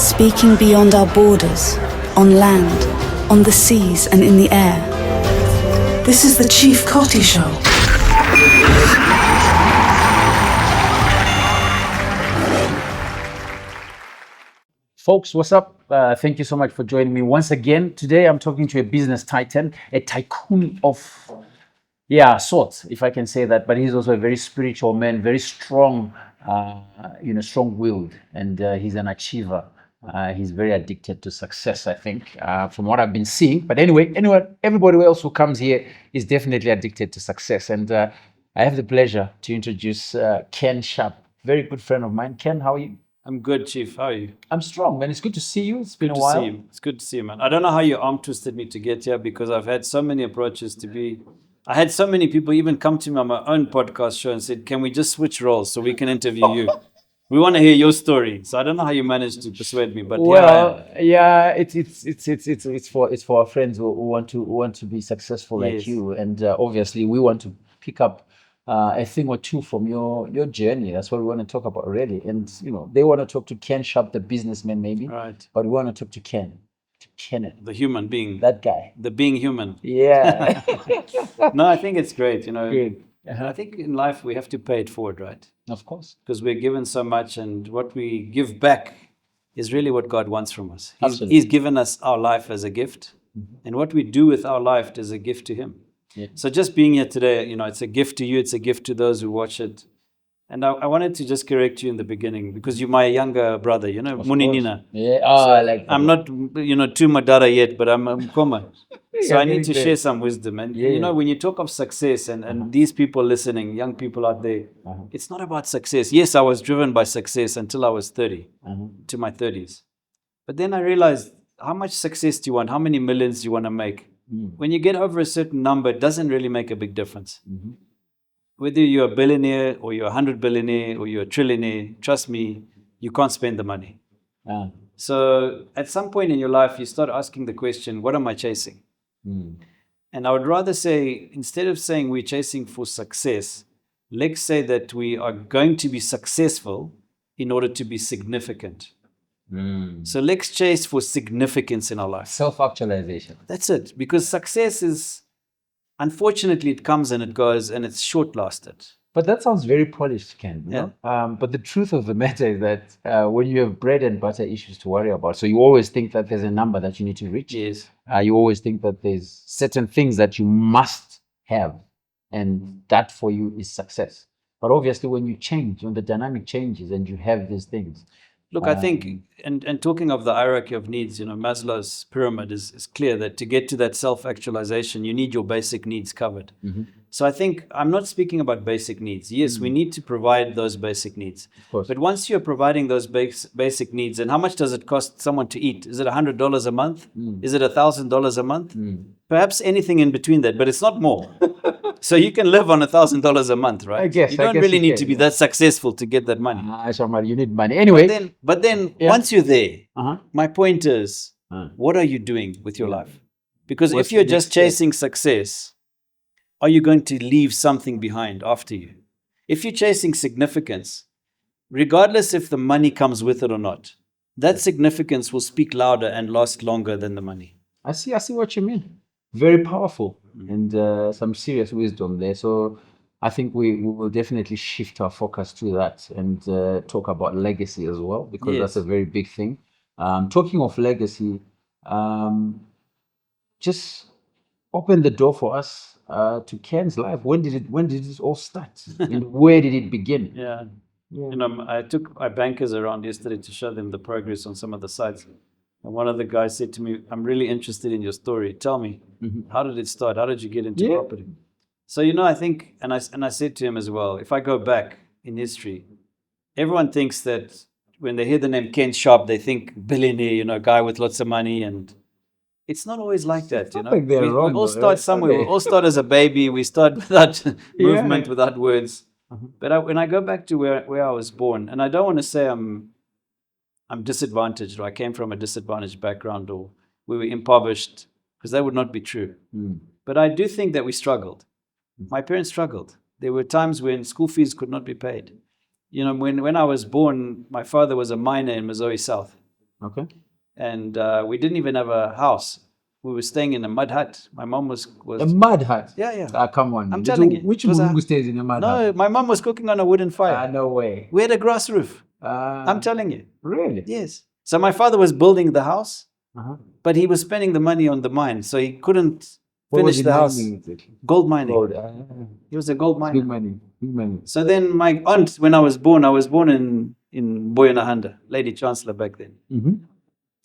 speaking beyond our borders, on land, on the seas and in the air. This is the Chief Koti Show. Folks, what's up? Thank you so much for joining me once again. Today I'm talking to a business titan, a tycoon of sorts, if I can say that, but he's also a very spiritual man, very strong, strong-willed, and he's an achiever. He's very addicted to success, I think, from what I've been seeing. But anyway, everybody else who comes here is definitely addicted to success. And I have the pleasure to introduce Ken Sharpe, very good friend of mine. Ken, how are you? I'm good, Chief. How are you? I'm strong, man. It's good to see you. It's been a Good to while. see you. It's good to see you, man. I don't know how your arm twisted me to get here because I've had so many approaches to be. I had so many people even come to me on my own podcast show and said, "Can we just switch roles so we can interview you? We want to hear your story." So I don't know how you managed to persuade me, but it's for our friends who want to be successful like Yes. you, and obviously we want to pick up a thing or two from your journey. That's what we want to talk about, really. And they want to talk to Ken Sharpe, the businessman, maybe, Right. but we want to talk to Kenneth, The human being, that guy. the being human. Yeah. No, I think it's great. Good. I think in life we have to pay it forward, right? Of course. Because we're given so much, and what we give back is really what God wants from us. Absolutely. He's given us our life as a gift, and what we do with our life is a gift to Him. Yeah. So just being here today, it's a gift to you, it's a gift to those who watch it. And I wanted to just correct you in the beginning because you're my younger brother, Of Muninina. course. Yeah. Oh, I like that. I'm not, too Madara yet, but I'm Mkoma. So I need to very share good. some wisdom. And, Yeah. when you talk of success and these people listening, young people out there, Uh-huh. it's not about success. Yes, I was driven by success until I was 30, to my 30s. But then I realized, how much success do you want? How many millions do you want to make? When you get over a certain number, it doesn't really make a big difference. Whether you're a billionaire or you're 100 billionaire or you're a trillionaire, trust me, you can't spend the money. Ah. So at some point in your life, you start asking the question, what am I chasing? And I would rather say, instead of saying we're chasing for success, let's say that we are going to be successful in order to be significant. So let's chase for significance in our life. Self-actualization. That's it. Because success is, unfortunately, it comes and it goes and it's short-lasted. But that sounds very polished, Ken. You Yeah. know? But the truth of the matter is that when you have bread and butter issues to worry about, so you always think that there's a number that you need to reach. Yes. You always think that there's certain things that you must have, and that for you is success. But obviously, when you change, when the dynamic changes and you have these things, Look, I think, and talking of the hierarchy of needs, Maslow's pyramid is clear that to get to that self-actualization, you need your basic needs covered. So I think I'm not speaking about basic needs. Yes, we need to provide those basic needs. of course, But once you're providing those basic needs, and how much does it cost someone to eat? Is it $100 a month? Is it $1,000 a month? Perhaps anything in between that, but it's not more. So you can live on $1,000 a month, right? I guess You don't you really need can, to be that successful to get that money. Shamar, you need money. Anyway, But then Yeah. once you're there, uh-huh. my point is, what are you doing with your life? Because What's if you're the just next step? chasing success, are you going to leave something behind after you? If you're chasing significance, regardless if the money comes with it or not, that significance will speak louder and last longer than the money. I see what you mean. Very powerful and some serious wisdom there. So I think we will definitely shift our focus to that and talk about legacy as well, because that's a Yes. very big thing. Talking of legacy, just open the door for us to Ken's life. When did it all start? And where did it begin? Yeah. I took my bankers around yesterday to show them the progress on some of the sites. And one of the guys said to me, I'm really interested in your story. Tell me, how did it start? How did you get into Yeah. property? So, I think, and I said to him as well, if I go back in history, everyone thinks that when they hear the name Ken Sharpe, they think billionaire, guy with lots of money. And it's not always like that, not like they're We wrong, all though, start right? somewhere. We Okay. all start as a baby. We start without movement, Yeah. without words. But when I go back to where I was born, and I don't want to say I'm disadvantaged, or I came from a disadvantaged background, or we were impoverished, because that would not be true. But I do think that we struggled. My parents struggled. There were times when school fees could not be paid. When I was born, my father was a miner in Missouri South. Okay. And we didn't even have a house. We were staying in a mud hut. My mom was A mud hut. yeah. Come on. I'm telling you. Which it was a- Mulungu stays in a mud hut? No, my mom was cooking on a wooden fire. No way. We had a grass roof. I'm telling you. Really? Yes. So my father was building the house, Uh-huh. but he was spending the money on the mine, so he couldn't What was finish he the house. mining it? Gold mining. Gold. He was a gold miner. Big money. Big money. So then my aunt, when I was born in Boyanahanda, Lady Chancellor back then. Mm-hmm.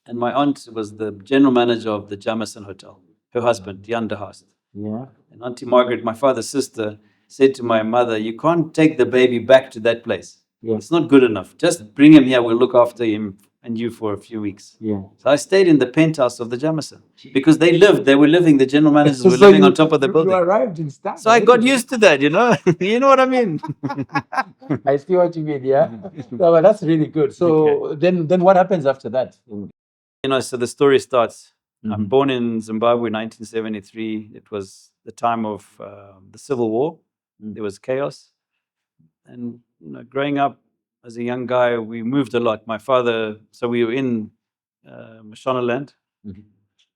And my aunt was the general manager of the Jameson Hotel. Her husband, Jan de Haast. Yeah. And Auntie Margaret, my father's sister, said to my mother, you can't take the baby back to that place. Yeah. It's not good enough. Just bring him here. We'll look after him and you for a few weeks. Yeah. So I stayed in the penthouse of the Jameson because they were living, the general managers were living on top of the building. You arrived in Stanford. So I got used to that, you know. You know what I mean? I see what you mean, yeah. No, but that's really good. So then what happens after that? You know, so the story starts. I'm Mhm. born in Zimbabwe in 1973. It was the time of the Civil War. There was chaos. And, you know, growing up as a young guy, we moved a lot. My father, so we were in Mashonaland. Mhm.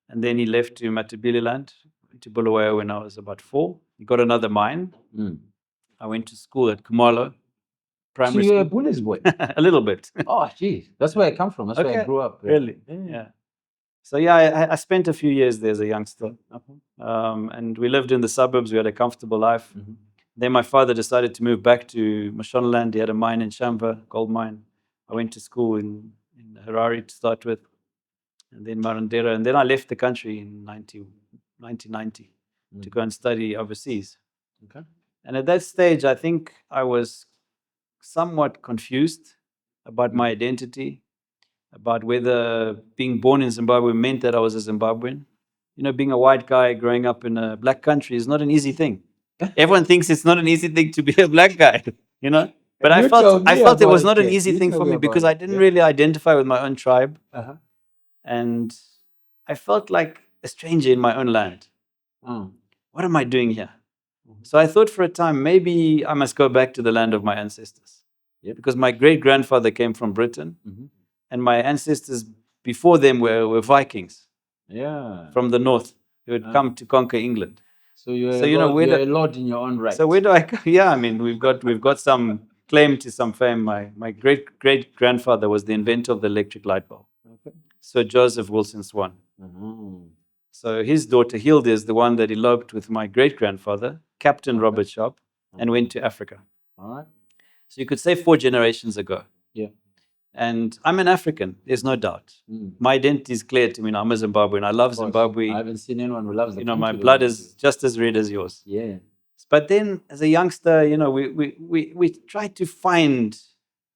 And then he left to Matabeleland, to Bulawayo when I was about 4. He got another mine. I went to school at Kumalo So Primary you're a School. Buddhist boy? A little bit. Oh, geez. That's where I come from. That's where I Okay. grew up. Really? Yeah. So yeah, I spent a few years there as a youngster. And we lived in the suburbs. We had a comfortable life. Mhm. Then my father decided to move back to Mashonaland. He had a mine in Shamba, gold mine. I went to school in Harare to start with, and then Marandera. And then I left the country in 1990 to go and study overseas. Okay. And at that stage, I think I was somewhat confused about my identity, about whether being born in Zimbabwe meant that I was a Zimbabwean. You know, being a white guy growing up in a black country is not an easy thing. Everyone thinks it's not an easy thing to be a black guy, you know? But I felt it was not an easy thing for me because I didn't really identify with my own tribe. Uh-huh. And I felt like a stranger in my own land. What am I doing here? So I thought for a time, maybe I must go back to the land of my ancestors. Yep. Because my great-grandfather came from Britain, and my ancestors before them were Vikings from the north who had come to conquer England. So you're you're a lord in your own right. So where do I go? Yeah, I mean, we've got some claim to some fame. My great-grandfather was the inventor of the electric light bulb. Okay. Sir Joseph Wilson Swan. So his daughter Hilda is the one that eloped with my great-grandfather, Captain Robert Sharpe, and went to Africa. All right. So you could say 4 generations ago. Yeah. And I'm an African, there's no doubt. My identity is clear to me now. I'm a Zimbabwean. I love Zimbabwe. I haven't seen anyone who loves the You know, my country blood like is just as red as yours. Yeah. But then as a youngster, you know, we tried to find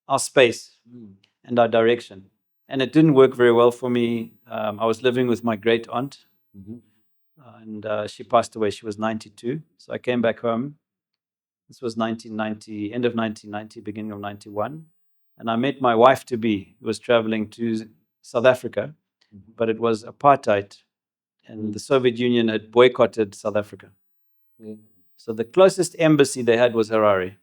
our space and our direction. And it didn't work very well for me. I was living with my great aunt. And she passed away. She was 92. So I came back home. This was 1990, end of 1990, beginning of 91. And I met my wife-to-be, who was traveling to South Africa, but it was apartheid, and the Soviet Union had boycotted South Africa. So the closest embassy they had was Harare.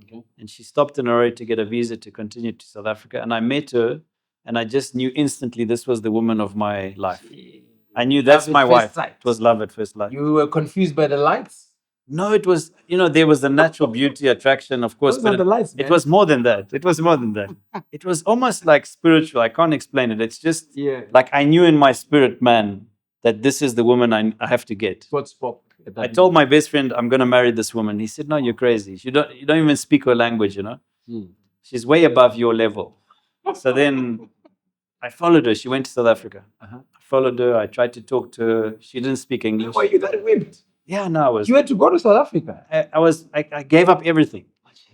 Okay. And she stopped in Harare to get a visa to continue to South Africa. And I met her, and I just knew instantly this was the woman of my life. I knew that's my wife. It was love at first sight. You were confused by the lights? No, it was, you know, there was the natural beauty, attraction, of course. Those are the lights, it man. was more than that. It was more than that. It was almost like spiritual. I can't explain it. It's just like I knew in my spirit, man, that this is the woman I have to get. What spoke? I told my best friend, I'm going to marry this woman. He said, no, you're crazy. You don't even speak her language, you know. She's way above your level. So then I followed her. She went to South Africa. I followed her. I tried to talk to her. She didn't speak English. Why you that whipped? Yeah, no, I was. You had to go to South Africa. I gave up everything.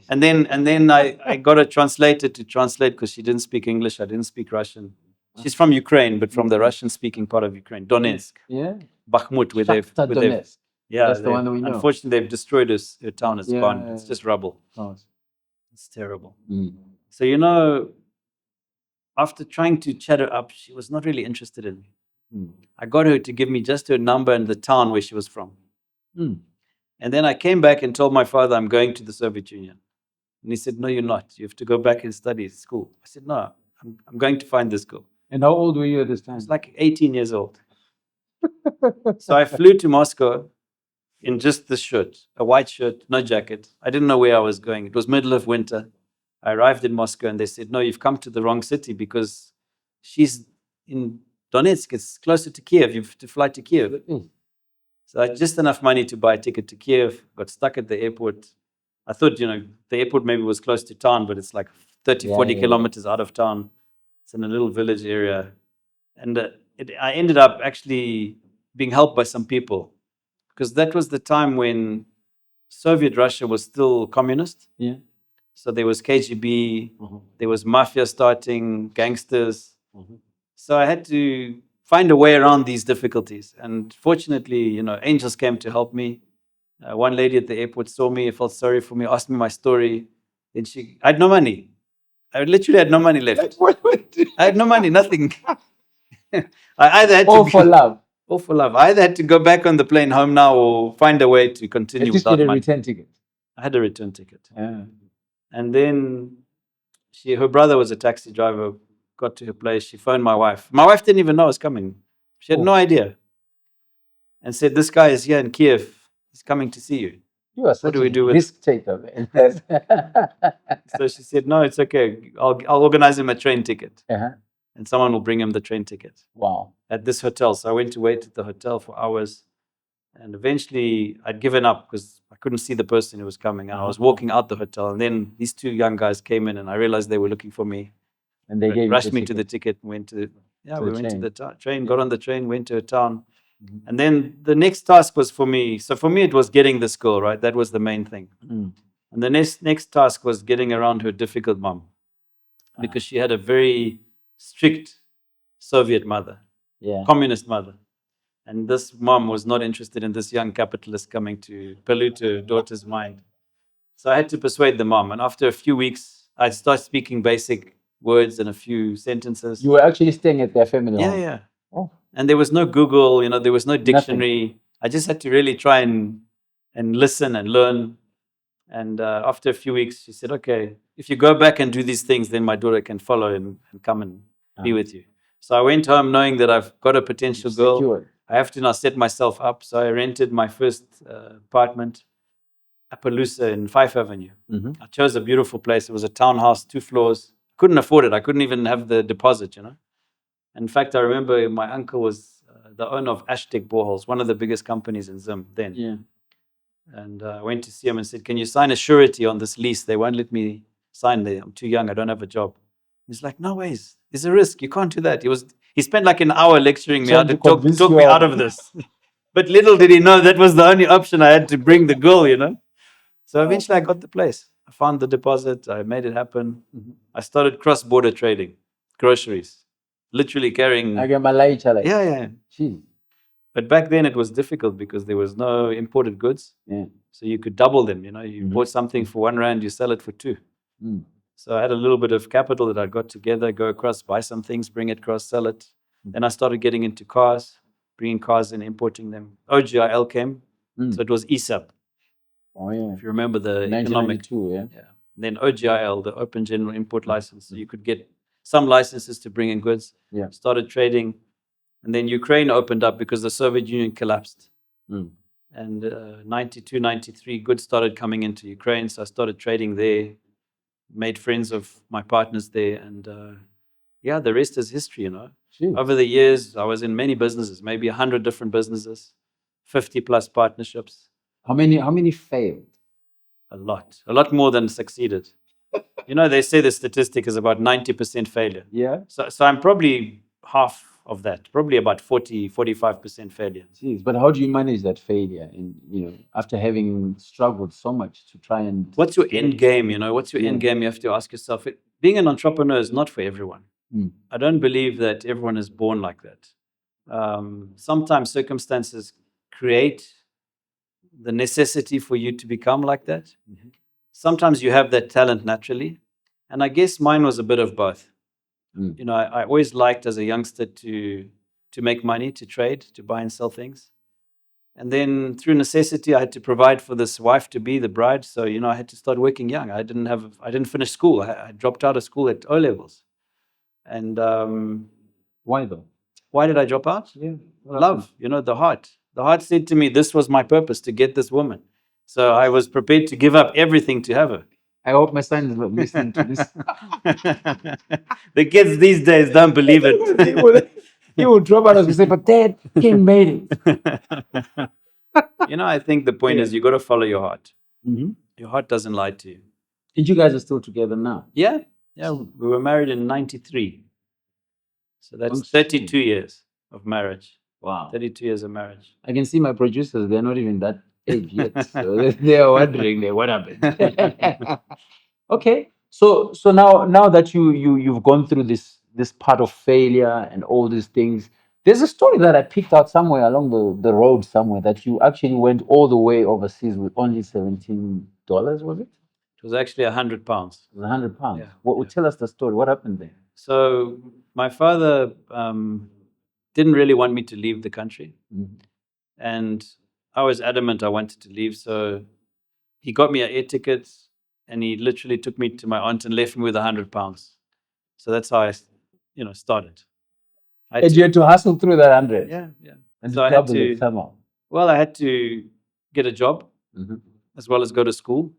And then I got a translator to translate because she didn't speak English. I didn't speak Russian. She's from Ukraine, but from the Russian-speaking part of Ukraine, Donetsk. Yeah. Bakhmut, where Donetsk. Yeah, that's the one that we know. Unfortunately, they've destroyed her town. It's gone. It's just rubble. Oh. It's terrible. So, you know, after trying to chat her up, she was not really interested in me. I got her to give me just her number and the town where she was from. And then I came back and told my father, I'm going to the Soviet Union. And he said, no, you're not. You have to go back and study at school. I said, no, I'm going to find this girl. And how old were you at this time? I was like 18 years old. So I flew to Moscow in just this shirt, a white shirt, no jacket. I didn't know where I was going. It was middle of winter. I arrived in Moscow and they said, no, you've come to the wrong city because she's in Donetsk. It's closer to Kiev. You have to fly to Kiev. So I had just enough money to buy a ticket to Kiev, got stuck at the airport. I thought, the airport maybe was close to town, but it's like 40 kilometers out of town. It's in a little village area. And I ended up actually being helped by some people because that was the time when Soviet Russia was still communist. Yeah. So there was KGB, there was mafia starting, gangsters. So I had to find a way around these difficulties. And fortunately, angels came to help me. One lady at the airport saw me, felt sorry for me, asked me my story. Then I had no money. I literally had no money left. I had no money, nothing. I either had All to for love. All for love. I either had to go back on the plane home now or find a way to continue At least without get a money. return ticket. I had a return ticket. Yeah. And then her brother was a taxi driver, got to her place. She phoned my wife. My wife didn't even know I was coming. She had no idea. And said, this guy is here in Kiev. He's coming to see you. You are such do we a do with risk taker, man. So she said, no, it's okay. I'll organize him a train ticket. Uh-huh. And someone will bring him the train ticket. Wow. At this hotel. So I went to wait at the hotel for hours. And eventually I'd given up because I couldn't see the person who was coming. And I was walking out the hotel. And then these two young guys came in and I realized they were looking for me. And they rushed me to the ticket and went to, we went to the train, got on the train, went to a town. And then the next task was for me. So for me, it was getting this girl, right? That was the main thing. And the next task was getting around her difficult mom because she had a very strict Soviet mother, communist mother. And this mom was not interested in this young capitalist coming to pollute her daughter's mind. So I had to persuade the mom. And after a few weeks, I started speaking basic words and a few sentences. You were actually staying at their family home? Yeah. Oh. And there was no Google, there was no dictionary. Nothing. I just had to really try and listen and learn. And after a few weeks, she said, okay, if you go back and do these things, then my daughter can follow and come and be with you. So I went home knowing that I've got a potential girl. Secured. I have to now set myself up. So I rented my first apartment, Appaloosa in 5th Avenue. I chose a beautiful place. It was a townhouse, 2 floors. Couldn't afford it. I couldn't even have the deposit, In fact, I remember my uncle was the owner of Aztec Boreholes, one of the biggest companies in Zim then. Yeah. And I went to see him and said, can you sign a surety on this lease? They won't let me sign there. I'm too young. I don't have a job. He's like, no ways. There's a risk. You can't do that. He spent like an hour lecturing me how to talk me out of this. But little did he know that was the only option I had to bring the girl, So eventually I got the place. I found the deposit. I made it happen. I started cross-border trading, groceries. Literally carrying. Like a Malay challenge. Yeah. Jeez. But back then it was difficult because there was no imported goods. Yeah. So you could double them. You bought something for R1, you sell it for 2. So I had a little bit of capital that I got together, go across, buy some things, bring it across, sell it. Then I started getting into cars, bringing cars and importing them. OGIL came, so it was ESAP. Oh yeah. If you remember the economic. 1992, yeah. Then OGIL, the Open General Import License. So you could get some licenses to bring in goods. Yeah. Started trading. And then Ukraine opened up because the Soviet Union collapsed. And 92, 93, goods started coming into Ukraine. So I started trading there, made friends of my partners there. And the rest is history, Jeez. Over the years, I was in many businesses, maybe 100 different businesses, 50 plus partnerships. How many failed? A lot more than succeeded. They say the statistic is about 90% failure. Yeah. So I'm probably half of that, probably about 45% failure. Jeez, but how do you manage that failure? And after having struggled so much to try and. What's your end game? What's your end game? You have to ask yourself. Being an entrepreneur is not for everyone. I don't believe that everyone is born like that. Sometimes circumstances create the necessity for you to become like that. Sometimes you have that talent naturally. And I guess mine was a bit of both. I always liked as a youngster to make money, to trade, to buy and sell things. And then through necessity, I had to provide for this wife to be the bride. So, I had to start working young. I didn't finish school. I dropped out of school at O levels. And Why though? Why did I drop out? Yeah. Love, the heart. The heart said to me, this was my purpose, to get this woman. So I was prepared to give up everything to have her. I hope my son is not listening to this. The kids these days don't believe it. He will drop out and say, but Dad, he made it. I think the point is you got to follow your heart. Mhm. Your heart doesn't lie to you. And you guys are still together now? Yeah. We were married in '93. So that's 32 years of marriage. Wow. 32 years of marriage. I can see my producers, they're not even that age yet. So they are wondering what happened. Okay. So now that you've gone through this part of failure and all these things, there's a story that I picked out somewhere along the road somewhere that you actually went all the way overseas with only $17, was it? It was actually £100. It was £100. Yeah, What would tell us the story? What happened there? So my father didn't really want me to leave the country. Mhm. And I was adamant I wanted to leave. So he got me an air ticket and he literally took me to my aunt and left me with £100. So that's how I, started. And you had to hustle through that 100. Yeah. And So I had double it to, somehow. well, I had to get a job Mhm. as well as go to school.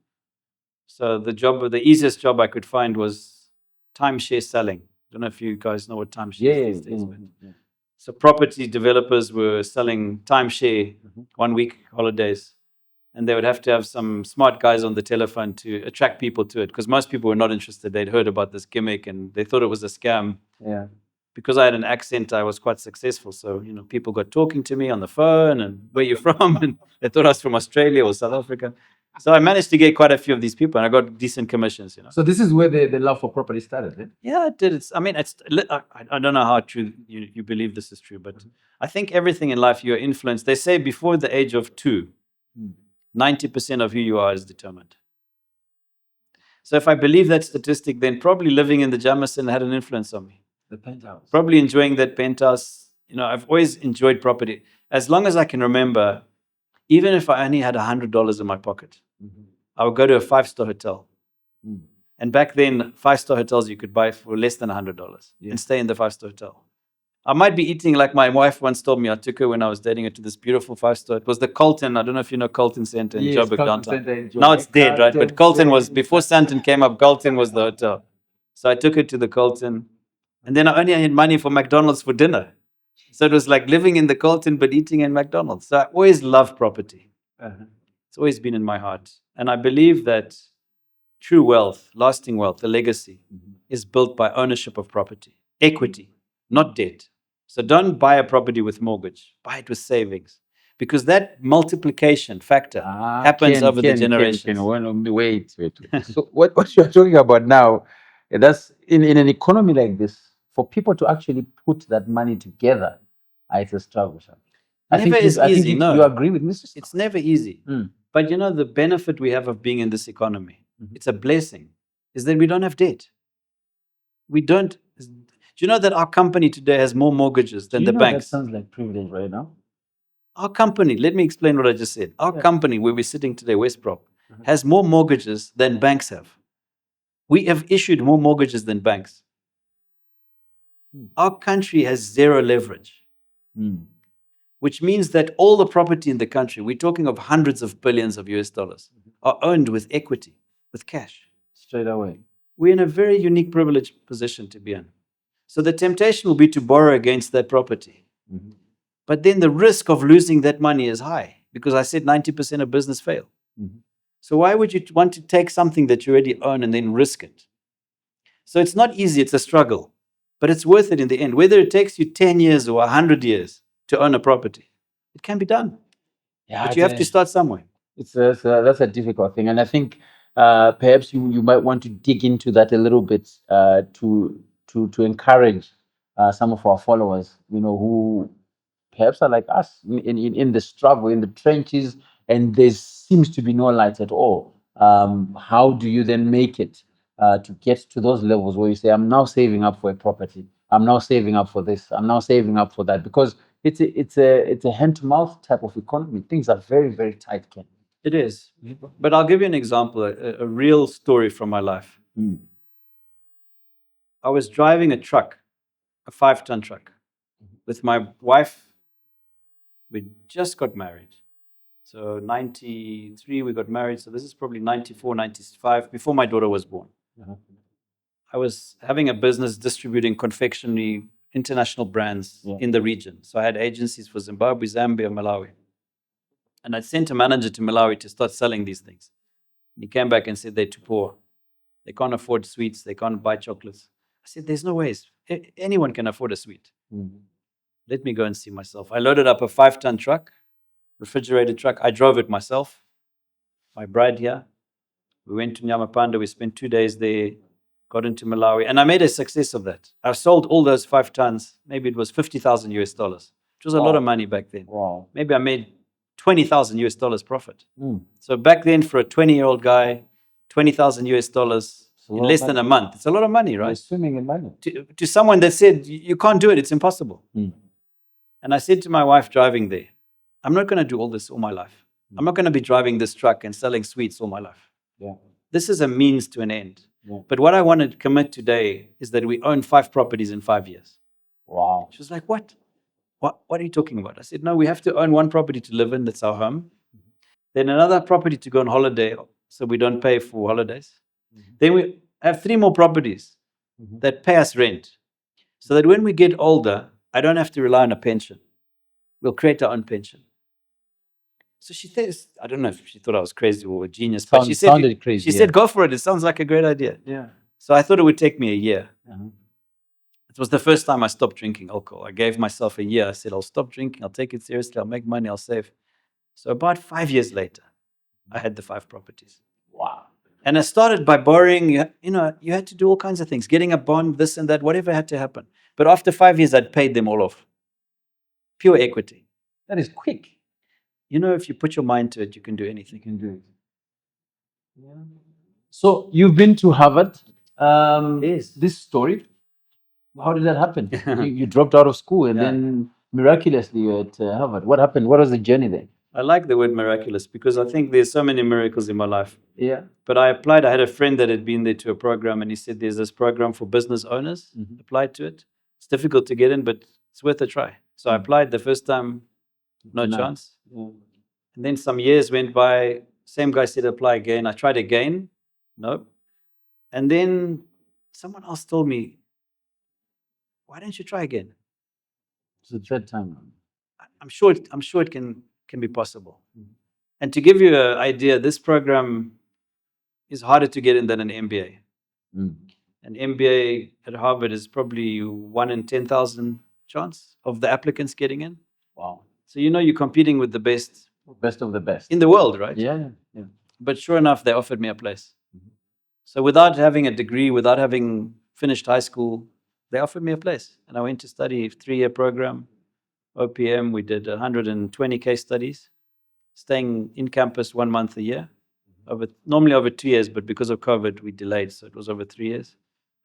So the easiest job I could find was timeshare selling. I don't know if you guys know what timeshare is these days. But so property developers were selling timeshare 1 week holidays, and they would have to have some smart guys on the telephone to attract people to it because most people were not interested. They'd heard about this gimmick and they thought it was a scam. Yeah. Because I had an accent, I was quite successful. So, people got talking to me on the phone and where you from? And they thought I was from Australia or South Africa. So I managed to get quite a few of these people and I got decent commissions, So this is where the love for property started, eh? Yeah, it did. I don't know how true you believe this is true, but I think everything in life you're influenced. They say before the age of 2, 90% of who you are is determined. So if I believe that statistic, then probably living in the Jameson had an influence on me. The penthouse. Probably enjoying that penthouse. I've always enjoyed property. As long as I can remember, even if I only had $100 in my pocket, I would go to a 5-star hotel. And back then, 5-star hotels you could buy for less than $100 and stay in the 5-star hotel. I might be eating like my wife once told me. I took her when I was dating her to this beautiful 5-star. It was the Colton. I don't know if you know Colton Center in Joburg downtown. Now it's dead, right? But Colton was, before Sandton came up, Colton was the hotel. So I took her to the Colton. And then I only had money for McDonald's for dinner. So it was like living in the Colton but eating in McDonald's. So I always loved property. It's always been in my heart. And I believe that true wealth, lasting wealth, the legacy, is built by ownership of property, equity, not debt. So don't buy a property with mortgage. Buy it with savings. Because that multiplication factor happens over the generations. Wait. So what you're talking about now, that's in an economy like this, for people to actually put that money together, it's a struggle. Never is easy, no. You agree with me? It's never easy. But the benefit we have of being in this economy, it's a blessing, is that we don't have debt. We don't. Do you know that our company today has more mortgages than the banks? That sounds like privilege right now. Our company, let me explain what I just said. Our company, where we're sitting today, Westprop, has more mortgages than banks have. We have issued more mortgages than banks. Our country has zero leverage, which means that all the property in the country, we're talking of hundreds of billions of US dollars, are owned with equity, with cash. Straight away. We're in a very unique, privileged position to be in. So the temptation will be to borrow against that property. But then the risk of losing that money is high because I said 90% of business fail. So why would you want to take something that you already own and then risk it? So it's not easy, it's a struggle, but it's worth it in the end. Whether it takes you 10 years or 100 years to own a property, it can be done. But you have to start somewhere. That's a difficult thing. And I think perhaps you might want to dig into that a little bit to encourage some of our followers, who perhaps are like us in the struggle, in the trenches, and there seems to be no light at all. How do you then make it to get to those levels where you say, I'm now saving up for a property, I'm now saving up for this, I'm now saving up for that? Because it's a hand-to-mouth type of economy. Things are very, very tight, Ken. It is. But I'll give you an example, a real story from my life. I was driving a truck a 5-ton truck. With my wife, we just got married. So 93, we got married. So this is probably 94, 95, before my daughter was born. I was having a business distributing confectionery, international brands in the region. So I had agencies for Zimbabwe, Zambia, Malawi. And I sent a manager to Malawi to start selling these things. He came back and said, they're too poor. They can't afford sweets. They can't buy chocolates. I said, there's no ways. Anyone can afford a sweet. Let me go and see myself. I loaded up a 5-ton truck, refrigerated truck. I drove it myself. My bride here. We went to Nyamapanda. We spent 2 days there, got into Malawi. And I made a success of that. I sold all those 5 tons. Maybe it was 50,000 US dollars, which was a lot of money back then. Wow. Maybe I made 20,000 US dollars profit. So back then, for a 20-year-old guy, 20,000 US dollars in less than a month. It's a lot of money, right? You're swimming in money. To someone that said, you can't do it, it's impossible. And I said to my wife driving there, I'm not going to do all this all my life. I'm not going to be driving this truck and selling sweets all my life. This is a means to an end. But what I want to commit today is that we own 5 properties in 5 years. Wow. She was like, what? What are you talking about? I said, no, we have to own 1 property to live in, that's our home. Then another property to go on holiday, so we don't pay for holidays. Then we have 3 more properties that pay us rent, so that when we get older, I don't have to rely on a pension. We'll create our own pension. So she says, I don't know if she thought I was crazy or a genius, but she said, crazy, she said, go for it. It sounds like a great idea. So I thought it would take me a year. It was the first time I stopped drinking alcohol. I gave myself a year. I said, I'll stop drinking. I'll take it seriously. I'll make money. I'll save. So about 5 years later, I had the 5 properties. Wow. And I started by borrowing. You had to do all kinds of things, getting a bond, this and that, whatever had to happen. But after 5 years, I'd paid them all off. Pure equity. That is quick. If you put your mind to it, you can do anything. You can do it. So you've been to Harvard. Yes. This story, how did that happen? you dropped out of school and then miraculously you're at Harvard. What happened? What was the journey there? I like the word miraculous because I think there's so many miracles in my life. Yeah. But I applied. I had a friend that had been there to a program, and he said there's this program for business owners. Applied to it. It's difficult to get in, but it's worth a try. So I applied the first time, no chance. And then some years went by. Same guy said apply again. I tried again. Nope. And then someone else told me, why don't you try again? It's the third time. I'm sure it can be possible. And to give you an idea, this program is harder to get in than an MBA. An MBA at Harvard is probably 1 in 10,000 chance of the applicants getting in. Wow. So you're competing with the best of the best in the world, right? Yeah. But sure enough, they offered me a place. So without having a degree, without having finished high school, they offered me a place. And I went to study a 3-year program, OPM. We did 120 case studies, staying in campus 1 month a year, normally over 2 years, but because of COVID, we delayed. So it was over 3 years.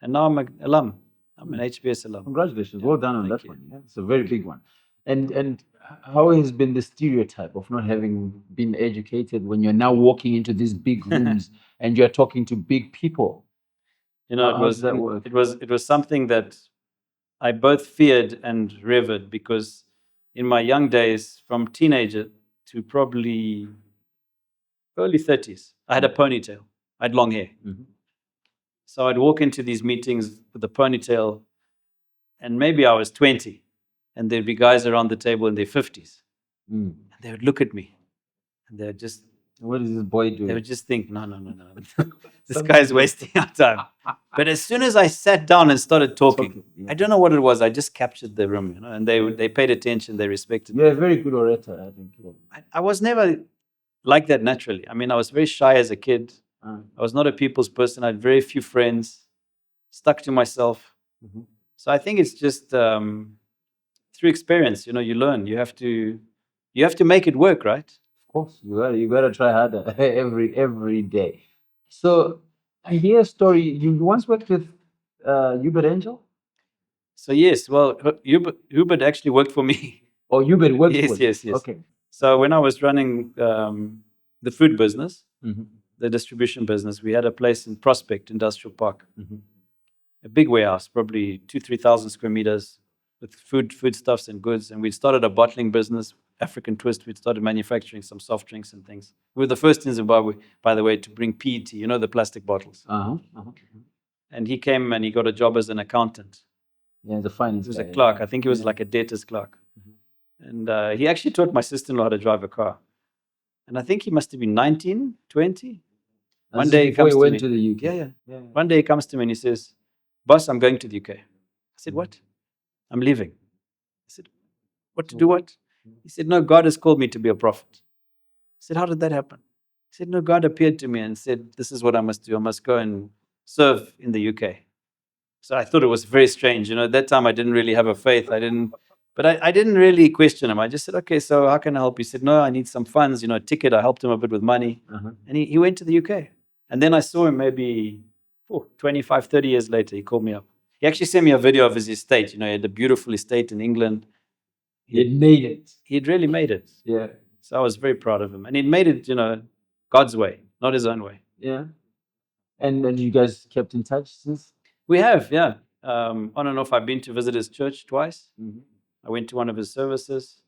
And now I'm an alum. I'm an HBS alum. Congratulations. Well done on that one. Yeah, it's a very big one. And how has been the stereotype of not having been educated when you're now walking into these big rooms and you're talking to big people? It was something that I both feared and revered, because in my young days, from teenager to probably early 30s, I had a ponytail. I had long hair. So I'd walk into these meetings with a ponytail, and maybe I was 20, and there'd be guys around the table in their 50s. And they would look at me, and they would just, what is this boy doing? They would just think, no. This guy's wasting our time. But as soon as I sat down and started talking, I don't know what it was. I just captured the room, and they paid attention. They respected me. You're a very good orator, I think. I was never like that naturally. I mean, I was very shy as a kid. I was not a people's person. I had very few friends, stuck to myself. So I think it's just through experience, you learn. You have to make it work, right? Of course, you gotta try harder every day. So I hear a story. You once worked with Yub Angel? So yes, well, Hubert actually worked for me. Oh, Hubert worked for you? Yes. Okay. So when I was running the food business, the distribution business, we had a place in Prospect Industrial Park. a big warehouse, probably 3,000 square meters with foodstuffs and goods. And we started a bottling business, African Twist. We started manufacturing some soft drinks and things. We were the first in Zimbabwe, by the way, to bring PET, the plastic bottles. And he came and he got a job as an accountant. Yeah, the finance He was guy. a clerk. I think he was like a debtor's clerk. And he actually taught my sister-in-law how to drive a car. And I think he must have been 19, 20. One day he before comes he to went me. to the UK. Yeah. One day he comes to me and he says, "Boss, I'm going to the UK." I said, "What?" "I'm leaving." I said, "What to do what?" He said, "No, God has called me to be a prophet." I said, "How did that happen?" He said, "No, God appeared to me and said, this is what I must do. I must go and serve in the UK." So I thought it was very strange. At that time I didn't really have a faith. But I didn't really question him. I just said, "Okay, so how can I help?" He said, "No, I need some funds, a ticket." I helped him a bit with money. And he went to the UK. And then I saw him maybe 25, 30 years later. He called me up. He actually sent me a video of his estate. He had a beautiful estate in England. He had made it. He'd really made it. Yeah. So I was very proud of him. And he'd made it, God's way, not his own way. Yeah. And you guys kept in touch since? We have, yeah. On and off, I've been to visit his church twice. I went to one of his services.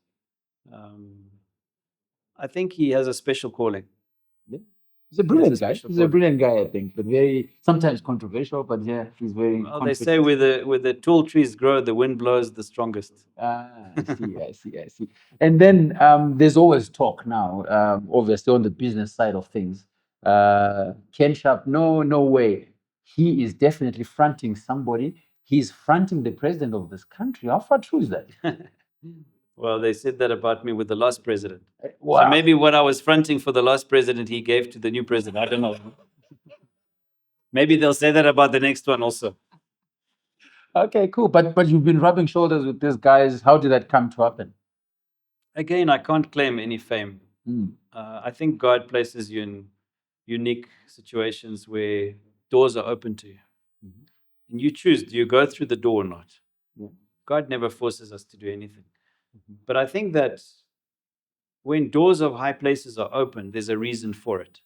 I think he has a special calling. Yeah. He's a brilliant guy. special He's a brilliant guy, I think, but very sometimes controversial. But yeah, he's very. Well, they say where the tall trees grow, the wind blows the strongest. I see. And then there's always talk now, obviously on the business side of things. Ken Sharpe, no way. He is definitely fronting somebody. He's fronting the president of this country. How far true is that? Well, they said that about me with the last president. Wow. So maybe what I was fronting for the last president, he gave to the new president. I don't know. Maybe they'll say that about the next one also. Okay, cool. But you've been rubbing shoulders with these guys. How did that come to happen? Again, I can't claim any fame. I think God places you in unique situations where doors are open to you. And you choose, do you go through the door or not? God never forces us to do anything. But I think that when doors of high places are open, there's a reason for it.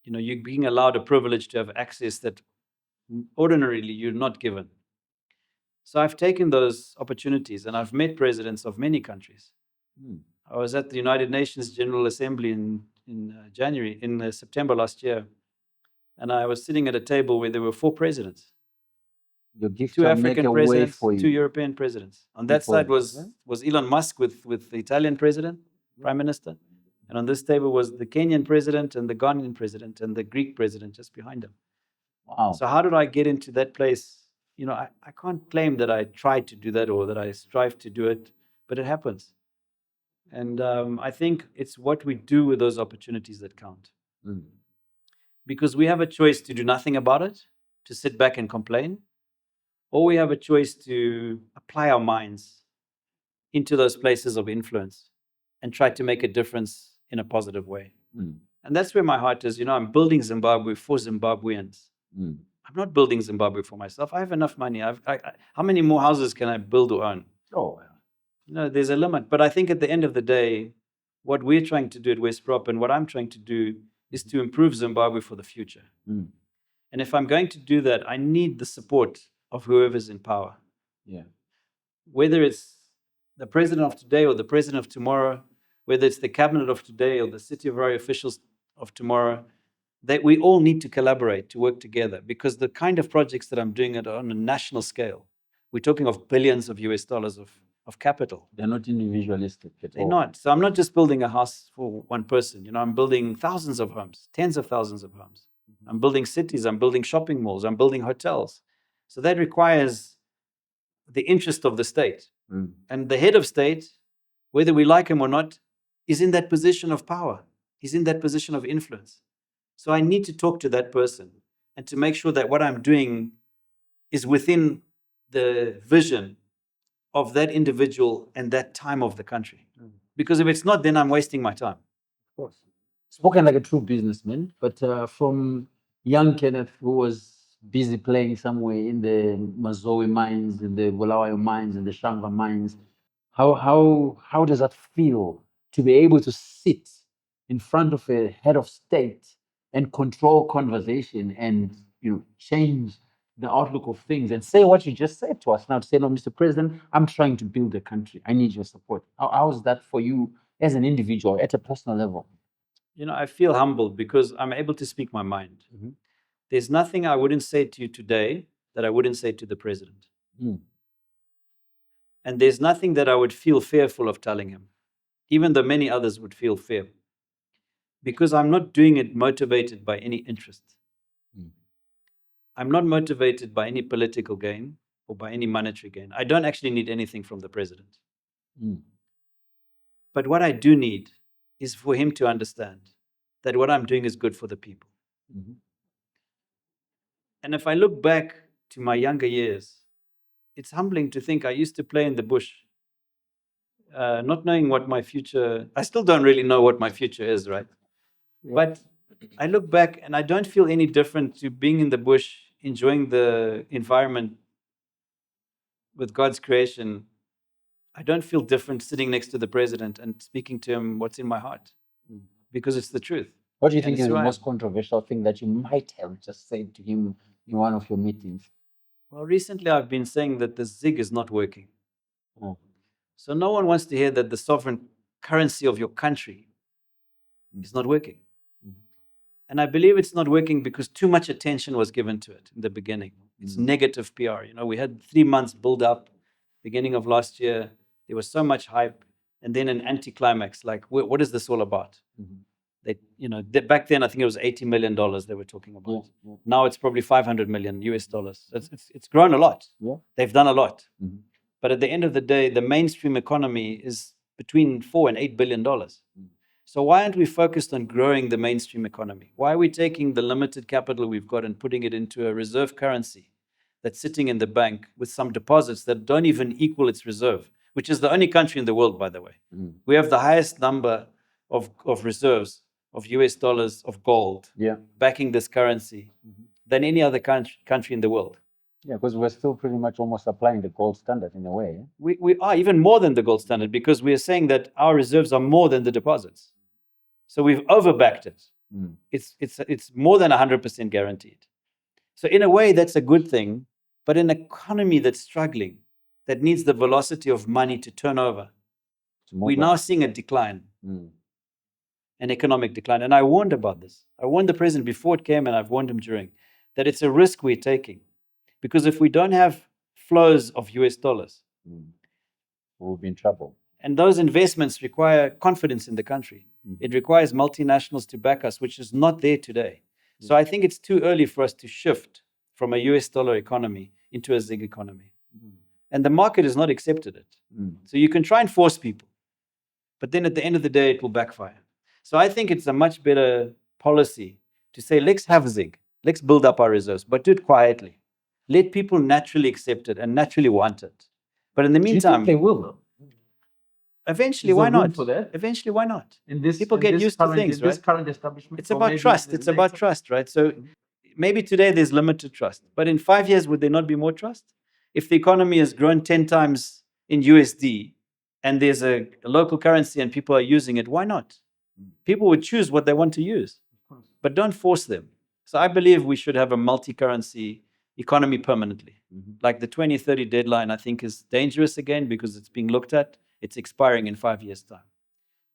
You're being allowed a privilege to have access that ordinarily you're not given. So I've taken those opportunities and I've met presidents of many countries. I was at the United Nations General Assembly in September last year, and I was sitting at a table where there were 4 presidents. Your gift 2 African presidents, for you. 2 European presidents. On that side was Elon Musk with the Italian president, Prime Minister. And on this table was the Kenyan president and the Ghanaian president and the Greek president just behind him. Wow. So how did I get into that place? I can't claim that I tried to do that or that I strive to do it, but it happens. And I think it's what we do with those opportunities that count. Because we have a choice to do nothing about it, to sit back and complain, or we have a choice to apply our minds into those places of influence and try to make a difference in a positive way. And that's where my heart is. I'm building Zimbabwe for Zimbabweans. I'm not building Zimbabwe for myself. I have enough money. How many more houses can I build or own? Oh, there's a limit. But I think at the end of the day, what we're trying to do at West Prop and what I'm trying to do is to improve Zimbabwe for the future. And if I'm going to do that, I need the support of whoever's in power. Yeah. Whether it's the president of today or the president of tomorrow, whether it's the cabinet of today or the City of Raleigh officials of tomorrow, that we all need to collaborate, to work together, because the kind of projects that I'm doing are on a national scale. We're talking of billions of US dollars of capital. They're not individualistic at all. They're not. So I'm not just building a house for one person. I'm building thousands of homes, tens of thousands of homes. I'm building cities, I'm building shopping malls, I'm building hotels. So that requires the interest of the state. And the head of state, whether we like him or not, is in that position of power. He's in that position of influence. So I need to talk to that person and to make sure that what I'm doing is within the vision of that individual and that time of the country. Because if it's not, then I'm wasting my time. Of course. Spoken like a true businessman, but from young Kenneth, who was busy playing somewhere in the Mazoe mines, in the Bulawayo mines, in the Shanga mines, how does that feel to be able to sit in front of a head of state and control conversation and change the outlook of things and say what you just said to us now, to say, no, Mr. President, I'm trying to build a country. I need your support. How is that for you as an individual at a personal level? I feel humbled because I'm able to speak my mind. There's nothing I wouldn't say to you today that I wouldn't say to the president. And there's nothing that I would feel fearful of telling him, even though many others would feel fear. Because I'm not doing it motivated by any interest. I'm not motivated by any political gain or by any monetary gain. I don't actually need anything from the president. But what I do need is for him to understand that what I'm doing is good for the people. And if I look back to my younger years, it's humbling to think I used to play in the bush, not knowing what my future, I still don't really know what my future is, right? But I look back and I don't feel any different to being in the bush, enjoying the environment with God's creation. I don't feel different sitting next to the president and speaking to him what's in my heart, because it's the truth. What do you think is the most controversial thing that you might have just said to him in one of your meetings? Well, recently I've been saying that the ZIG is not working. So no one wants to hear that the sovereign currency of your country is not working. And I believe it's not working because too much attention was given to it in the beginning. It's negative PR. We had 3 months build up, beginning of last year. There was so much hype, and then an anticlimax. Like, what is this all about? Back then I think it was $80 million they were talking about. Now it's probably $500 million US dollars. It's grown a lot. They've done a lot. But at the end of the day, the mainstream economy is between $4 and $8 billion. So why aren't we focused on growing the mainstream economy? Why are we taking the limited capital we've got and putting it into a reserve currency that's sitting in the bank with some deposits that don't even equal its reserve, which is the only country in the world, by the way. We have the highest number of reserves of US dollars of gold backing this currency than any other country in the world. Yeah, because we're still pretty much almost applying the gold standard in a way. We are even more than the gold standard, because we are saying that our reserves are more than the deposits. So we've overbacked it. It's more than 100% guaranteed. So in a way, that's a good thing. But in an economy that's struggling, that needs the velocity of money to turn over, we're now seeing a decline, an economic decline. And I warned about this. I warned the president before it came, and I've warned him during, that it's a risk we're taking. Because if we don't have flows of US dollars, we'll be in trouble. And those investments require confidence in the country. It requires multinationals to back us, which is not there today. So I think it's too early for us to shift from a US dollar economy into a ZIG economy. And the market has not accepted it. So you can try and force people, but then at the end of the day, it will backfire. So I think it's a much better policy to say, let's have ZIG, let's build up our reserves, but do it quietly. Let people naturally accept it and naturally want it. But in the meantime, do you think they will, though? Eventually, why not? Eventually, why not? People get used to things, right? Current establishment, it's about trust. It's about trust, right? So maybe today there's limited trust, but in 5 years, would there not be more trust? If the economy has grown 10 times in USD and there's a local currency and people are using it, why not? People would choose what they want to use, but don't force them. So I believe we should have a multi-currency economy permanently. Like the 2030 deadline, I think, is dangerous again because it's being looked at. It's expiring in 5 years' time.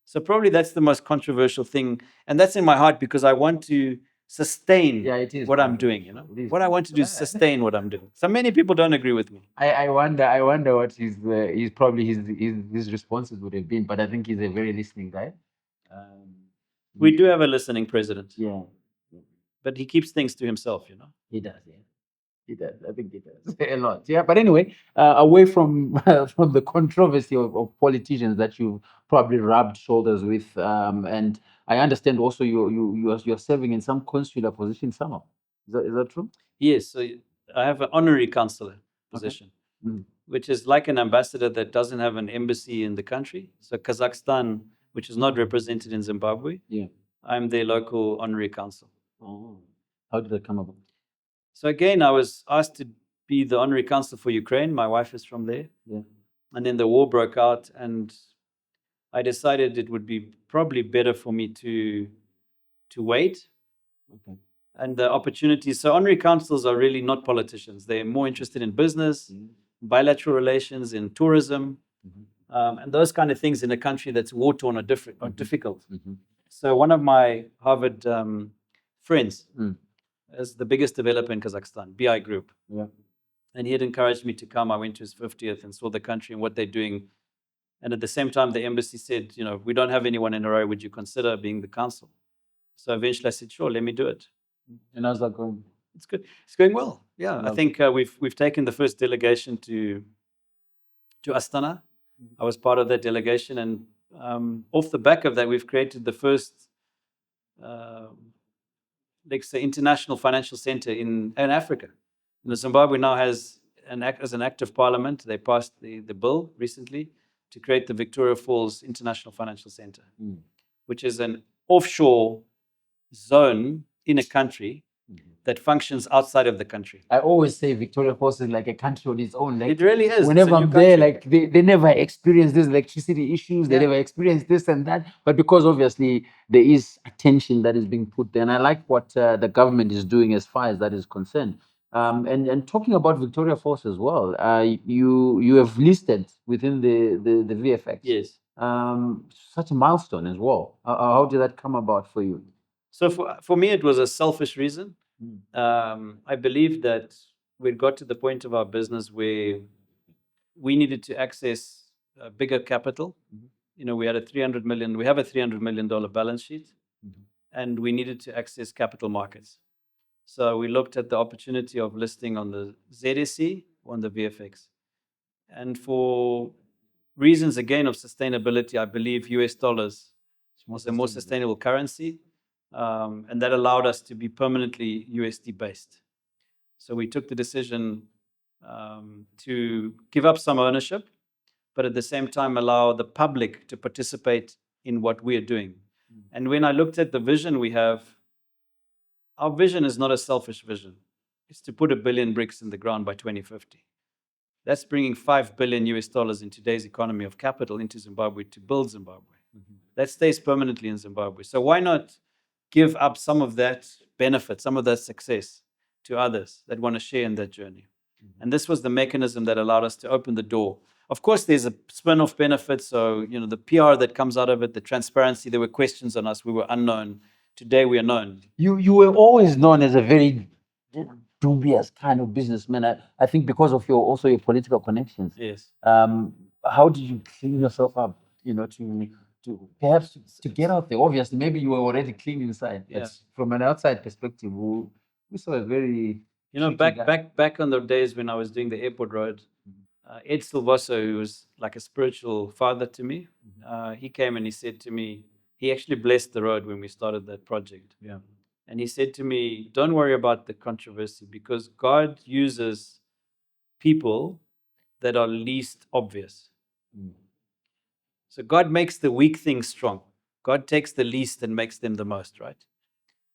So probably that's the most controversial thing. And that's in my heart because I want to sustain what I'm doing. What I want to do is sustain what I'm doing. So many people don't agree with me. I wonder what his responses would have been, but I think he's a very listening guy. We do have a listening president. Yeah. But he keeps things to himself, He does, yeah. He does. I think he does a lot. Yeah. But anyway, away from from the controversy of politicians that you've probably rubbed shoulders with, and I understand also you're serving in some consular position somehow. Is that true? Yes. So I have an honorary council position, which is like an ambassador that doesn't have an embassy in the country. So Kazakhstan, which is not represented in Zimbabwe, I'm their local honorary council. Oh, how did that come about? So again, I was asked to be the honorary council for Ukraine. My wife is from there. Yeah. And then the war broke out, and I decided it would be probably better for me to wait. Okay. and the opportunities. So honorary councils are really not politicians. They're more interested in business, bilateral relations, in tourism, and those kind of things in a country that's war-torn or difficult. So one of my Harvard friends is the biggest developer in Kazakhstan, BI Group. Yeah. And he had encouraged me to come. I went to his 50th and saw the country and what they're doing. And at the same time, the embassy said, we don't have anyone in Harare. Would you consider being the council? So eventually I said, sure, let me do it. And how's that going? It's good. It's going well. Yeah, I think we've taken the first delegation to Astana. I was part of that delegation, and off the back of that, we've created the first, let's say, international financial center in Africa. Zimbabwe now has an active parliament. They passed the bill recently to create the Victoria Falls International Financial Center, which is an offshore zone in a country that functions outside of the country. I always say Victoria Falls is like a country on its own. Like, it really is. Whenever I'm there, like they never experience this electricity issues. They never experience this and that. But because obviously there is attention that is being put there, and I like what the government is doing as far as that is concerned. And talking about Victoria Falls as well, you have listed within the VFX. Yes. Such a milestone as well. How did that come about for you? So for me, it was a selfish reason. I believe that we got to the point of our business where we needed to access bigger capital. We had we have a $300 million balance sheet, and we needed to access capital markets. So we looked at the opportunity of listing on the ZSE, on the VFX. And for reasons, again, of sustainability, I believe US dollars was a more sustainable currency. And that allowed us to be permanently USD based. So we took the decision to give up some ownership, but at the same time allow the public to participate in what we are doing. And when I looked at the vision we have, our vision is not a selfish vision. It's to put 1 billion bricks in the ground by 2050. That's bringing $5 billion US dollars in today's economy of capital into Zimbabwe to build Zimbabwe. That stays permanently in Zimbabwe. So why not give up some of that benefit, some of that success to others that want to share in that journey? And this was the mechanism that allowed us to open the door. Of course, there's a spin-off benefit. So, the PR that comes out of it, the transparency, there were questions on us. We were unknown. Today we are known. You were always known as a very dubious kind of businessman. I think because of your political connections. Yes. How did you clean yourself up, to perhaps to get out there? Obviously, maybe you were already clean inside. Yeah. But from an outside perspective, we saw a very back on the days when I was doing the airport road, Ed Silvoso, who was like a spiritual father to me, he came and he said to me, he actually blessed the road when we started that project. Yeah. And he said to me, don't worry about the controversy, because God uses people that are least obvious. So God makes the weak things strong. God takes the least and makes them the most, right?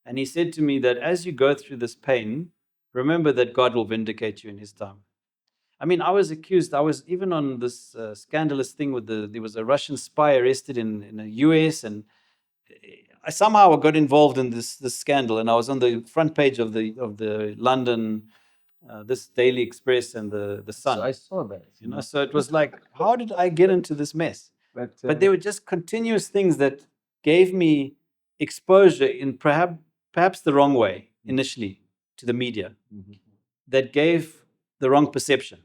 And he said to me that as you go through this pain, remember that God will vindicate you in his time. I mean, I was accused. I was even on this scandalous thing with there was a Russian spy arrested in the US, and I somehow got involved in this scandal, and I was on the front page of the London, this Daily Express and the Sun. So I saw that. So it was like, how did I get into this mess? But there were just continuous things that gave me exposure in perhaps the wrong way initially to the media, that gave the wrong perception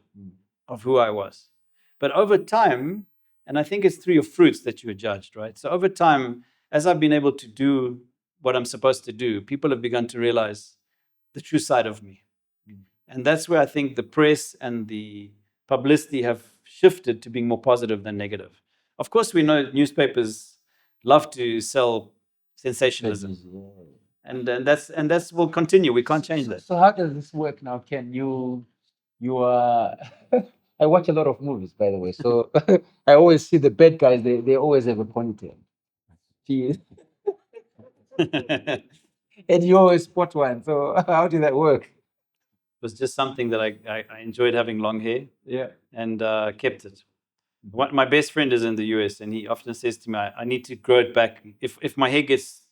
of who I was. But over time, and I think it's through your fruits that you are judged, right? So over time, as I've been able to do what I'm supposed to do, people have begun to realize the true side of me. And that's where I think the press and the publicity have shifted to being more positive than negative. Of course, we know newspapers love to sell sensationalism. And that's will continue. We can't change that. So how does this work now, Ken? You are I watch a lot of movies, by the way. So I always see the bad guys, they always have a ponytail. And you always spot one. So how did that work? It was just something that I enjoyed having long hair. Yeah. And kept it. My best friend is in the US, and he often says to me, I need to grow it back. If my hair gets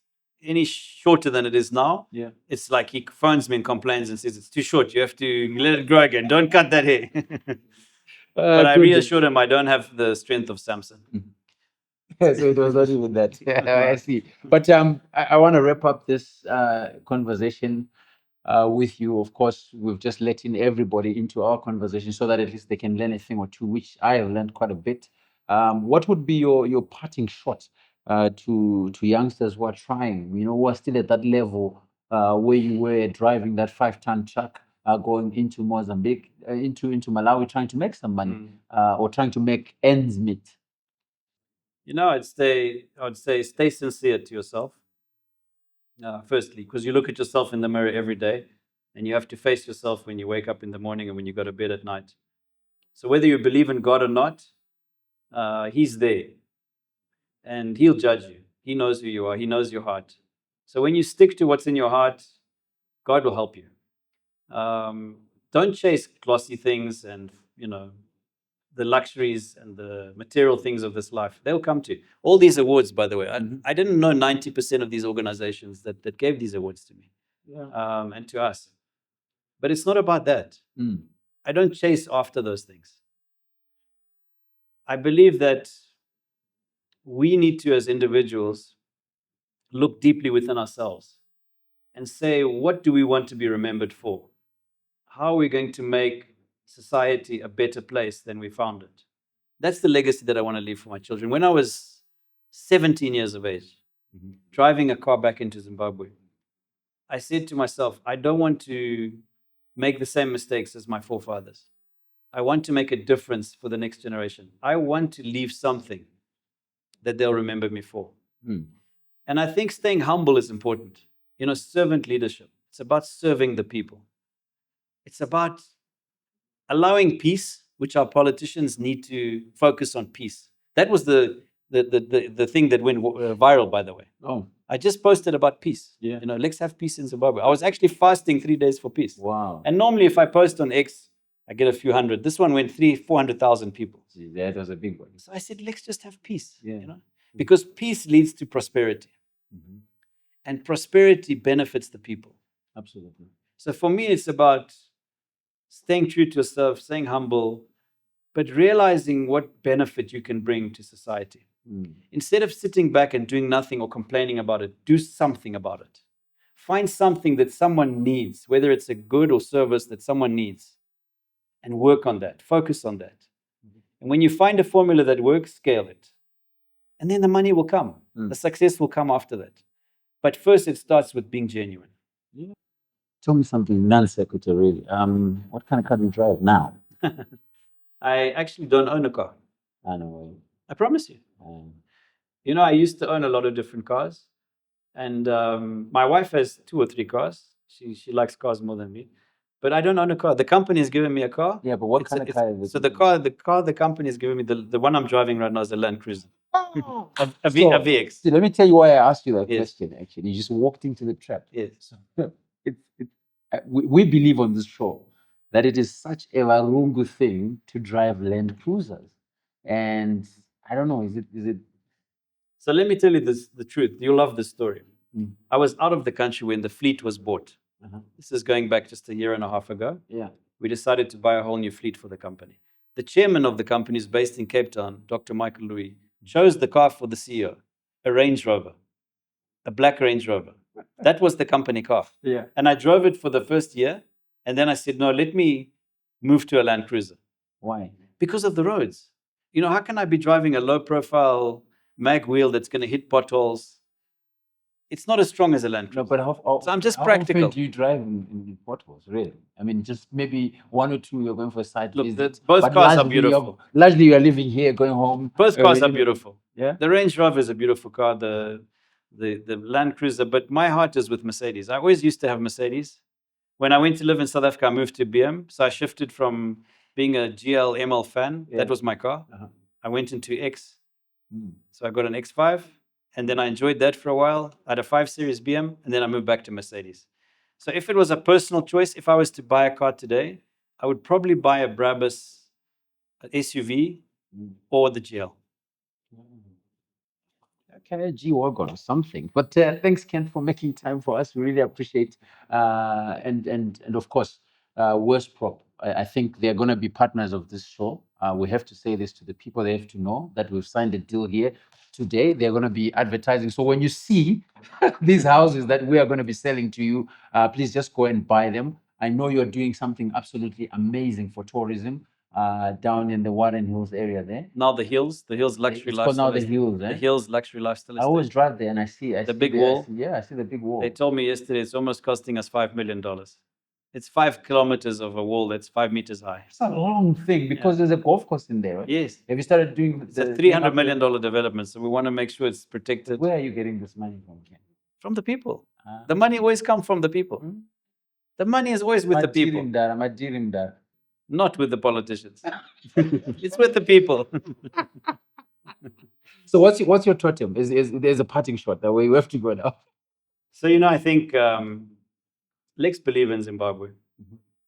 any shorter than it is now, Yeah. it's like he phones me and complains and says, it's too short. You have to let it grow again. Don't cut that hair. But I reassured him I don't have the strength of Samson. So it was not even that. I see. But I want to wrap up this conversation with you. Of course, we've just let in everybody into our conversation so that at least they can learn a thing or two, which I have learned quite a bit. What would be your parting shot to youngsters who are trying, who are still at that level where you were driving that 5-ton truck, going into Mozambique, into Malawi, trying to make some money, or trying to make ends meet? I'd say stay sincere to yourself. Firstly, because you look at yourself in the mirror every day, and you have to face yourself when you wake up in the morning and when you go to bed at night. So whether you believe in God or not, He's there, and He'll judge you. He knows who you are. He knows your heart. So when you stick to what's in your heart, God will help you. Don't chase glossy things and the luxuries and the material things of this life. They'll come to you. All these awards, by the way, I didn't know 90% of these organizations that gave these awards to me, and to us. But it's not about that. I don't chase after those things. I believe that we need to, as individuals, look deeply within ourselves and say, what do we want to be remembered for? How are we going to make society a better place than we found it? That's the legacy that I want to leave for my children. When I was 17 years of age, driving a car back into Zimbabwe, I said to myself, I don't want to make the same mistakes as my forefathers. I want to make a difference for the next generation. I want to leave something that they'll remember me for. And I think staying humble is important. Servant leadership. It's about serving the people. It's about allowing peace, which our politicians need to focus on peace. That was the thing that went viral, by the way. I just posted about peace. Let's have peace in Zimbabwe. I was actually fasting 3 days for peace. Wow. And normally if I post on X, I get a few hundred. This one went 400,000 people. See, that was a big one. So I said, let's just have peace. Because peace leads to prosperity. And prosperity benefits the people. Absolutely. So for me, it's about staying true to yourself, staying humble, but realizing what benefit you can bring to society. Instead of sitting back and doing nothing or complaining about it, do something about it. Find something that someone needs, whether it's a good or service that someone needs, and work on that. Focus on that. And when you find a formula that works, scale it. And then the money will come. The success will come after that. But first, it starts with being genuine. Tell me something non-sequitur, really. What kind of car do you drive now? I actually don't own a car. I know. I promise you. I used to own a lot of different cars. And my wife has 2 or 3 cars. She likes cars more than me. But I don't own a car. The company has given me a car. Yeah, but what kind of car is it? So the car the company has given me, the one I'm driving right now is a Land Cruiser. A VX. See, let me tell you why I asked you that question, actually. You just walked into the trap. Yes. So, we believe on this show that it is such a Varungu thing to drive Land Cruisers. And I don't know, is it? So let me tell you the truth. You'll love this story. I was out of the country when the fleet was bought. This is going back just a year and a half ago. Yeah. We decided to buy a whole new fleet for the company. The chairman of the company is based in Cape Town, Dr. Michael Louis, chose the car for the CEO, a Range Rover, a black Range Rover. That was the company car. Yeah. And I drove it for the first year. And then I said, no, let me move to a Land Cruiser. Why? Because of the roads. How can I be driving a low profile mag wheel that's going to hit potholes? It's not as strong as a Land Cruiser. No, but so I'm just how practical. often do you drive in potholes, really? I mean, just maybe 1 or 2 you're going for a side visit. Both cars are beautiful. Largely you're living here, going home. Both cars are beautiful. Yeah. The Range Rover is a beautiful car, the Land Cruiser, but my heart is with Mercedes. I always used to have Mercedes. When I went to live in South Africa, I moved to BM. So I shifted from being a GL ML fan. Yeah. That was my car. I went into X. So I got an X5. And then I enjoyed that for a while. I had a 5 Series BM, and then I moved back to Mercedes. So if it was a personal choice, if I was to buy a car today, I would probably buy a Brabus SUV or the GL. a G-Wagon or something. But thanks, Ken, for making time for us. We really appreciate and of course, Worst Prop. I think they're going to be partners of this show. We have to say this to the people. They have to know that we've signed a deal here today. They're going to be advertising. So when you see these houses that we are going to be selling to you, please just go and buy them. I know you're doing something absolutely amazing for tourism down in the Warren Hills area there. Now the Hills Luxury It's Lifestyle. called now the Hills, The eh? Hills Luxury Lifestyle. I always drive there and I see big the- wall. I see the big wall. They told me yesterday it's almost costing us $5 million. It's 5 kilometers of a wall that's 5 meters high. It's a long thing because there's a golf course in there, right? Yes. Have you started doing It's a $300 million development, so we want to make sure it's protected. Where are you getting this money from, Ken? From the people. The money always comes from the people. The money is always with the people, not with the politicians. It's with the people. So what's your totem? There's a parting shot that way we have to go now. So, I think let's believe in Zimbabwe.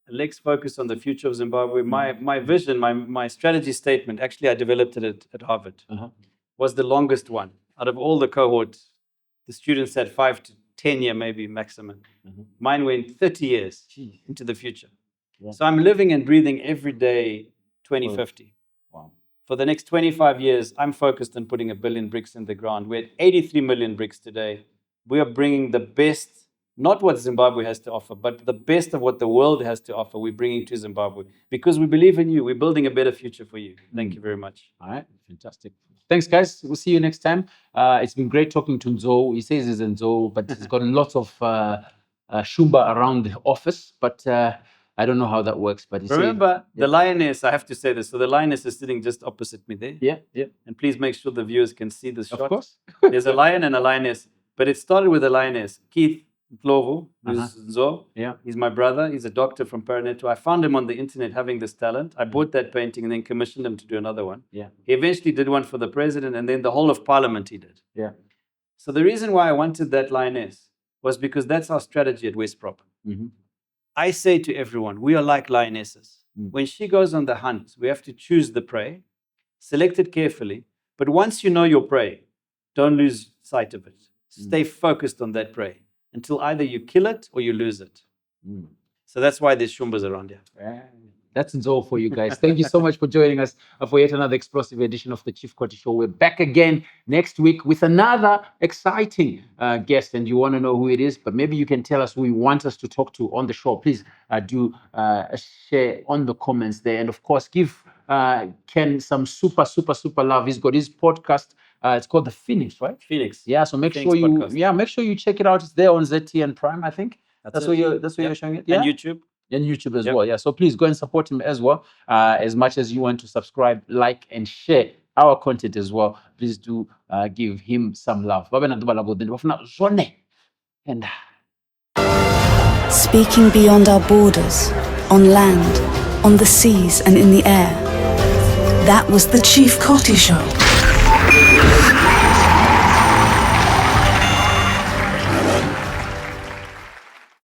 Let's focus on the future of Zimbabwe. My vision, my strategy statement, actually I developed it at Harvard, was the longest one. Out of all the cohort, the students had 5 to 10 year maybe maximum. Mine went 30 years into the future. Yeah. So I'm living and breathing every day 2050. Wow. For the next 25 years, I'm focused on putting 1 billion bricks in the ground. We're at 83 million bricks today. We are bringing the best, not what Zimbabwe has to offer, but the best of what the world has to offer, we're bringing to Zimbabwe. Because we believe in you. We're building a better future for you. Thank you very much. All right. Fantastic. Thanks, guys. We'll see you next time. It's been great talking to Nzo. He says he's in Nzo, but he's got lots of shumba around the office. But I don't know how that works. But remember, the Lioness, I have to say this. So the Lioness is sitting just opposite me there. Yeah. And please make sure the viewers can see this shot. Of course. There's a lion and a lioness. But it started with a lioness. Keith Ndlovu, who's Nzo. Yeah. He's my brother. He's a doctor from Paraneto. I found him on the internet having this talent. I bought that painting and then commissioned him to do another one. Yeah. He eventually did one for the president and then the whole of parliament he did. Yeah. So the reason why I wanted that lioness was because that's our strategy at West Prop. I say to everyone, we are like lionesses. When she goes on the hunt, we have to choose the prey, select it carefully. But once you know your prey, don't lose sight of it. Stay focused on that prey until either you kill it or you lose it. So that's why there's shumbas around here. That's all for you guys. Thank you so much for joining us for yet another explosive edition of the Chief Koti Show. We're back again next week with another exciting guest, and you want to know who it is, but maybe you can tell us who you want us to talk to on the show. Please do share on the comments there, and of course, give Ken some super love. He's got his podcast. It's called The Phoenix, right? Phoenix. Yeah, so make Phoenix sure you podcast. make sure you check it out. It's there on ZTN Prime, I think. That's where you're showing it. Yeah? And YouTube. And YouTube as well. Yeah. So please go and support him as well. As much as you want to subscribe, like, and share our content as well, please do give him some love. And Speaking beyond our borders, on land, on the seas and in the air. That was the Chief Koti Show.